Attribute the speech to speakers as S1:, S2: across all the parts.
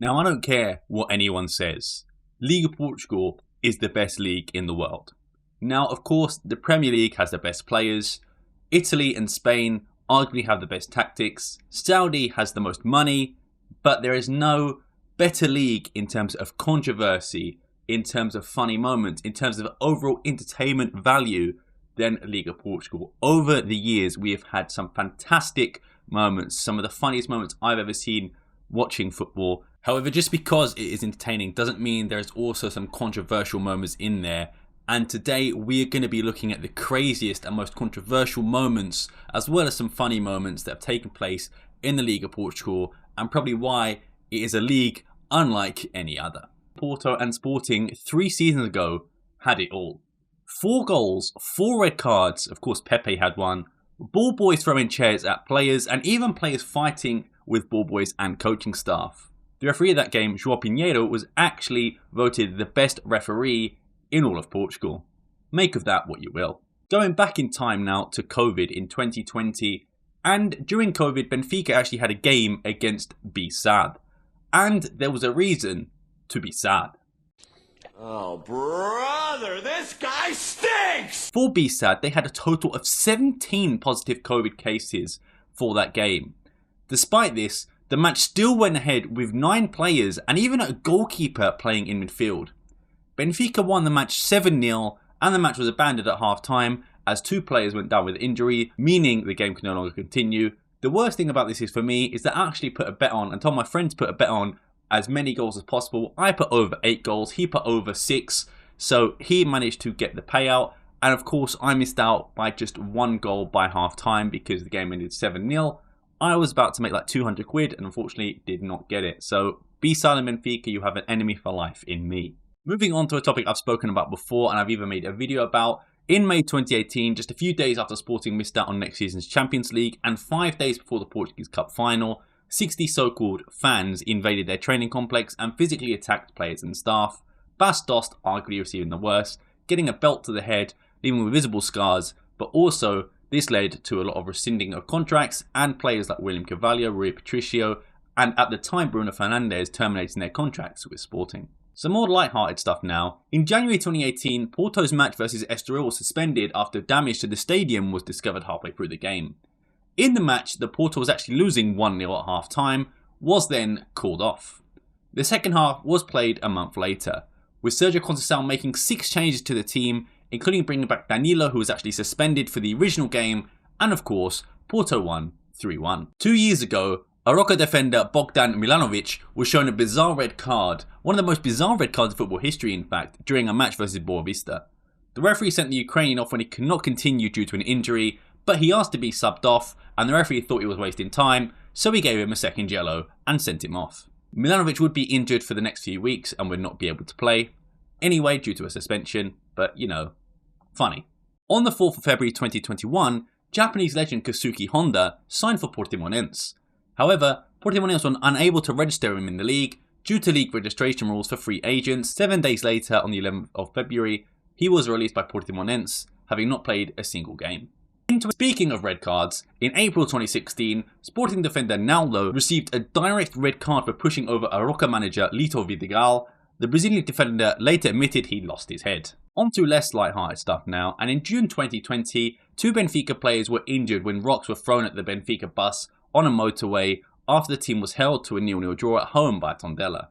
S1: Now, I don't care what anyone says. Liga Portugal is the best league in the world. Now, of course, the Premier League has the best players. Italy and Spain arguably have the best tactics. Saudi has the most money. But there is no better league in terms of controversy, in terms of funny moments, in terms of overall entertainment value than Liga Portugal. Over the years, we have had some fantastic moments, some of the funniest moments I've ever seen watching football. However, just because it is entertaining doesn't mean there's also some controversial moments in there. And today we are going to be looking at the craziest and most controversial moments, as well as some funny moments that have taken place in the Liga Portugal, and probably why it is a league unlike any other. Porto and Sporting 3 seasons ago had it all. 4 goals, 4 red cards, of course Pepe had one, ball boys throwing chairs at players, and even players fighting with ball boys and coaching staff. The referee of that game, João Pinheiro, was actually voted the best referee in all of Portugal. Make of that what you will. Going back in time now to COVID in 2020, and during COVID, Benfica actually had a game against Be Sad. And there was a reason to be sad.
S2: Oh, brother, this guy stinks!
S1: For Be Sad, they had a total of 17 positive COVID cases for that game. Despite this, the match still went ahead with 9 players and even a goalkeeper playing in midfield. Benfica won the match 7-0 and the match was abandoned at half time as 2 players went down with injury, meaning the game could no longer continue. The worst thing about this is for me is that I actually put a bet on and told my friend to put a bet on as many goals as possible. I put over 8 goals, he put over 6, so he managed to get the payout. And of course I missed out by just 1 goal by half time because the game ended 7-0. I was about to make like 200 quid and unfortunately did not get it. So Be Silent Benfica, you have an enemy for life in me. Moving on to a topic I've spoken about before and I've even made a video about. In May 2018, just a few days after Sporting missed out on next season's Champions League and 5 days before the Portuguese Cup final, 60 so-called fans invaded their training complex and physically attacked players and staff. Bas Dost arguably receiving the worst, getting a belt to the head, leaving with visible scars, but also this led to a lot of rescinding of contracts and players like William Carvalho, Rui Patricio, and at the time Bruno Fernandes terminating their contracts with Sporting. Some more light-hearted stuff now. In January 2018, Porto's match versus Estoril was suspended after damage to the stadium was discovered halfway through the game. In the match, the Porto was actually losing 1-0 at half-time, was then called off. The second half was played a month later, with Sergio Conceição making 6 changes to the team, including bringing back Danilo, who was actually suspended for the original game, and of course, Porto won 3-1. 2 years ago, Aroca defender Bogdan Milanovic was shown a bizarre red card, one of the most bizarre red cards in football history in fact, during a match versus Boavista. The referee sent the Ukrainian off when he could not continue due to an injury, but he asked to be subbed off, and the referee thought he was wasting time, so he gave him a second yellow and sent him off. Milanovic would be injured for the next few weeks and would not be able to play, anyway due to a suspension, but you know, funny. On the 4th of February 2021, Japanese legend Kazuki Honda signed for Portimonense. However, Portimonense were unable to register him in the league due to league registration rules for free agents. 7 days later, on the 11th of February, he was released by Portimonense, having not played a single game. Speaking of red cards, in April 2016, Sporting defender Naldo received a direct red card for pushing over Aroca manager Lito Vidigal. The Brazilian defender later admitted he lost his head. On to less light-hearted stuff now, and in June 2020, 2 Benfica players were injured when rocks were thrown at the Benfica bus on a motorway after the team was held to a 0-0 draw at home by Tondela.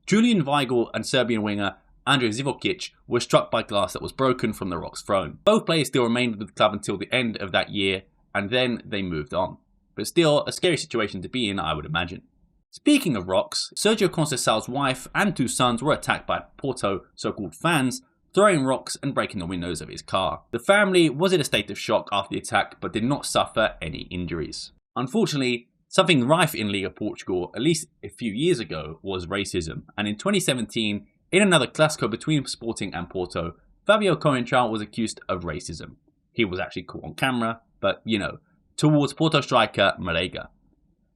S1: Julian Weigl and Serbian winger Andrej Zivokic were struck by glass that was broken from the rocks thrown. Both players still remained with the club until the end of that year, and then they moved on. But still, a scary situation to be in, I would imagine. Speaking of rocks, Sergio Conceição's wife and 2 sons were attacked by Porto so-called fans, throwing rocks and breaking the windows of his car. The family was in a state of shock after the attack, but did not suffer any injuries. Unfortunately, something rife in Liga Portugal, at least a few years ago, was racism, and in 2017, in another Clásico between Sporting and Porto, Fabio Coentrão was accused of racism. He was actually caught on camera, but you know, towards Porto striker Marega.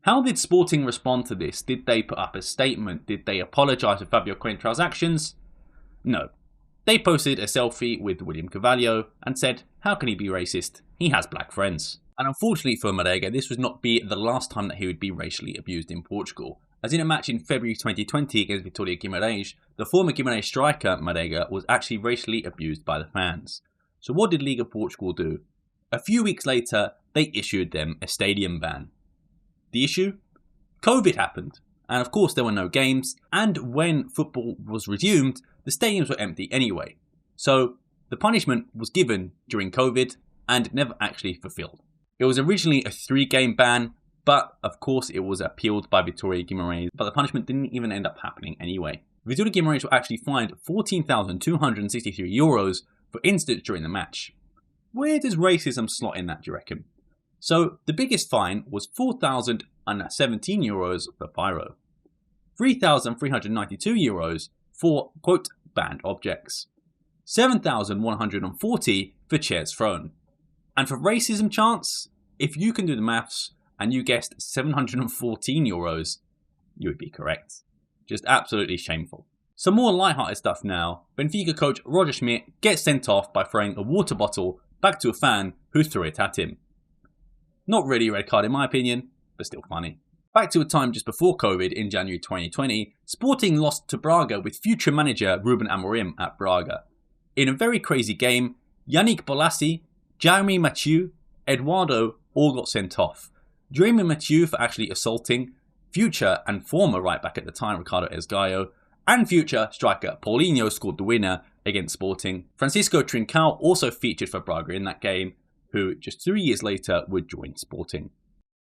S1: How did Sporting respond to this? Did they put up a statement? Did they apologise for Fabio Coentrão's actions? No. They posted a selfie with William Carvalho and said, how can he be racist? He has black friends. And unfortunately for Marega, this would not be the last time that he would be racially abused in Portugal. as in a match in February 2020 against Vitória Guimarães, the former Guimarães striker Marega was actually racially abused by the fans. So what did Liga Portugal do? A few weeks later, they issued them a stadium ban. The issue? COVID happened, and of course there were no games, and when football was resumed, the stadiums were empty anyway. So the punishment was given during COVID and never actually fulfilled. It was originally a 3-game ban, but of course it was appealed by Vitória Guimarães, but the punishment didn't even end up happening anyway. Vitória Guimarães were actually fined €14,263 for incidents during the match. Where does racism slot in that, do you reckon? So the biggest fine was €4,017 for pyro, €3,392 for, quote, banned objects, €7,140 for chairs thrown. And for racism chance, if you can do the maths and you guessed €714, you would be correct. Just absolutely shameful. Some more light-hearted stuff now. Benfica coach Roger Schmidt gets sent off by throwing a water bottle back to a fan who threw it at him. Not really a red card in my opinion, but still funny. Back to a time just before COVID in January 2020, Sporting lost to Braga with future manager Ruben Amorim at Braga. In a very crazy game, Yannick Bolasie, Jaime Mathieu, Eduardo all got sent off. Jaime Mathieu for actually assaulting future and former right back at the time Ricardo Esgaio, and future striker Paulinho scored the winner against Sporting. Francisco Trincao also featured for Braga in that game, who just 3 years later would join Sporting.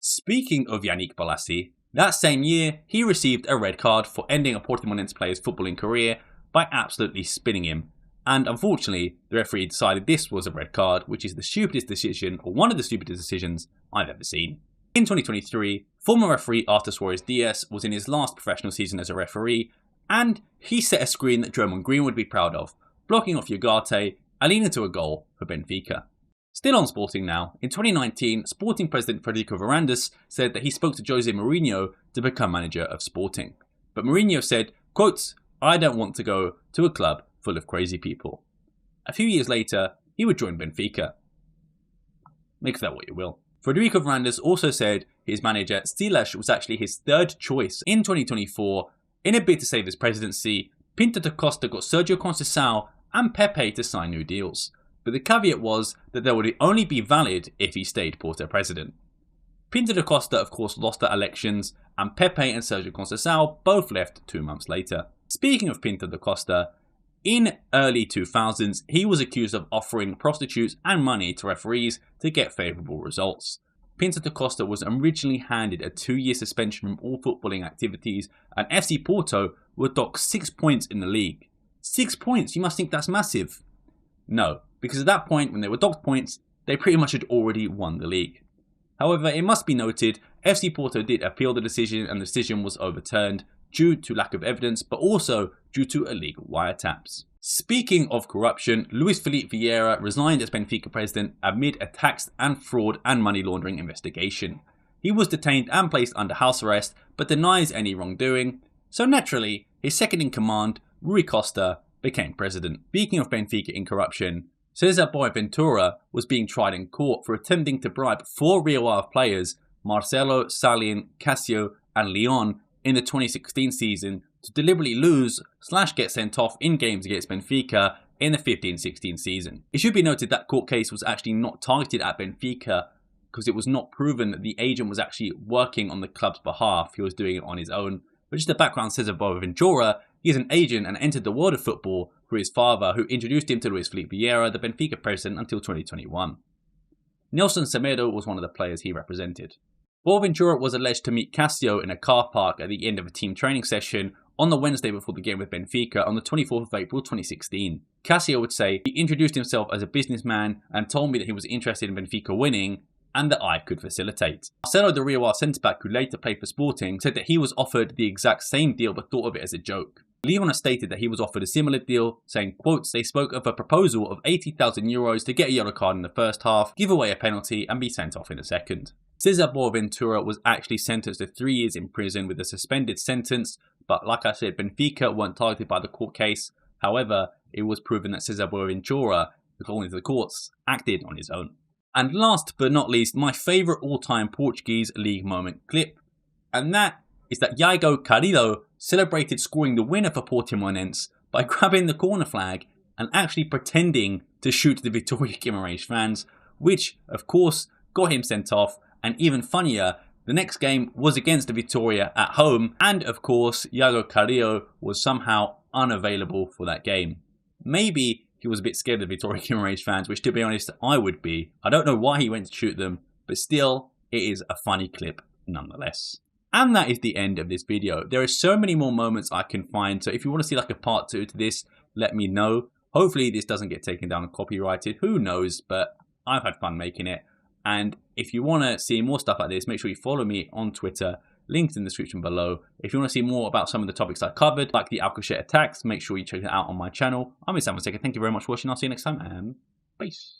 S1: Speaking of Yannick Bolasie, that same year he received a red card for ending a Portimonense player's footballing career by absolutely spinning him, and unfortunately the referee decided this was a red card, which is the stupidest decision, or one of the stupidest decisions I've ever seen. In 2023, former referee Arthur Suarez Diaz was in his last professional season as a referee, and he set a screen that Draymond Green would be proud of, blocking off Ugarte and leading to a goal for Benfica. Still on Sporting now, in 2019, Sporting president Frederico Varandas said that he spoke to Jose Mourinho to become manager of Sporting. But Mourinho said, quote, "I don't want to go to a club full of crazy people." A few years later, he would join Benfica. Make of that what you will. Frederico Varandas also said his manager Stilas was actually his third choice in 2024. In a bid to save his presidency, Pinto da Costa got Sergio Conceição and Pepe to sign new deals. But the caveat was that they would only be valid if he stayed Porto president. Pinto da Costa of course lost the elections, and Pepe and Sergio Conceição both left 2 months later. Speaking of Pinto da Costa, in early 2000s he was accused of offering prostitutes and money to referees to get favourable results. Pinto da Costa was originally handed a 2-year suspension from all footballing activities, and FC Porto were docked 6 points in the league. 6 points, you must think that's massive. No, because at that point when they were docked points, they pretty much had already won the league. However, it must be noted, FC Porto did appeal the decision and the decision was overturned due to lack of evidence, but also due to illegal wiretaps. Speaking of corruption, Luis Felipe Vieira resigned as Benfica president amid a tax and fraud and money laundering investigation. He was detained and placed under house arrest, but denies any wrongdoing, so naturally, his second in command, Rui Costa, became president. Speaking of Benfica in corruption, Cesar Boaventura was being tried in court for attempting to bribe 4 Real Ave players, Marcelo, Salien, Cassio and Leon, in the 2016 season to deliberately lose/get sent off in games against Benfica in the 15-16 season. It should be noted that court case was actually not targeted at Benfica because it was not proven that the agent was actually working on the club's behalf. He was doing it on his own. But just the background says of Boaventura, he is an agent and entered the world of football through his father, who introduced him to Luis Felipe Vieira, the Benfica president, until 2021. Nelson Semedo was one of the players he represented. Boaventura was alleged to meet Cassio in a car park at the end of a team training session on the Wednesday before the game with Benfica on the 24th of April 2016. Cassio would say he introduced himself as a businessman and told me that he was interested in Benfica winning and that I could facilitate. Marcelo de Rio, centre-back who later played for Sporting, said that he was offered the exact same deal but thought of it as a joke. Leon has stated that he was offered a similar deal, saying, quote, "They spoke of a proposal of €80,000 to get a yellow card in the first half, give away a penalty and be sent off in the second." Cesar Boaventura was actually sentenced to 3 years in prison with a suspended sentence, but like I said, Benfica weren't targeted by the court case. However, it was proven that Cesar Boaventura, according to the courts, acted on his own. And last but not least, my favourite all-time Portuguese league moment clip, and that is that Yago Carrillo celebrated scoring the winner for Portimonense by grabbing the corner flag and actually pretending to shoot the Vitória Guimarães fans, which of course got him sent off. And even funnier, the next game was against the Vitória at home, and of course Yago Carrillo was somehow unavailable for that game. Maybe he was a bit scared of the Vitória Guimarães fans, which to be honest I would be. I don't know why he went to shoot them, but still, it is a funny clip nonetheless. And that is the end of this video. There are so many more moments I can find, so if you want to see like a part 2 to this, let me know. Hopefully this doesn't get taken down and copyrighted, who knows, but I've had fun making it. And if you want to see more stuff like this, make sure you follow me on Twitter, linked in the description below. If you want to see more about some of the topics I covered, like the Alcochete attacks, make sure you check it out on my channel. I'm Sam Fonseca, thank you very much for watching, I'll see you next time, and peace.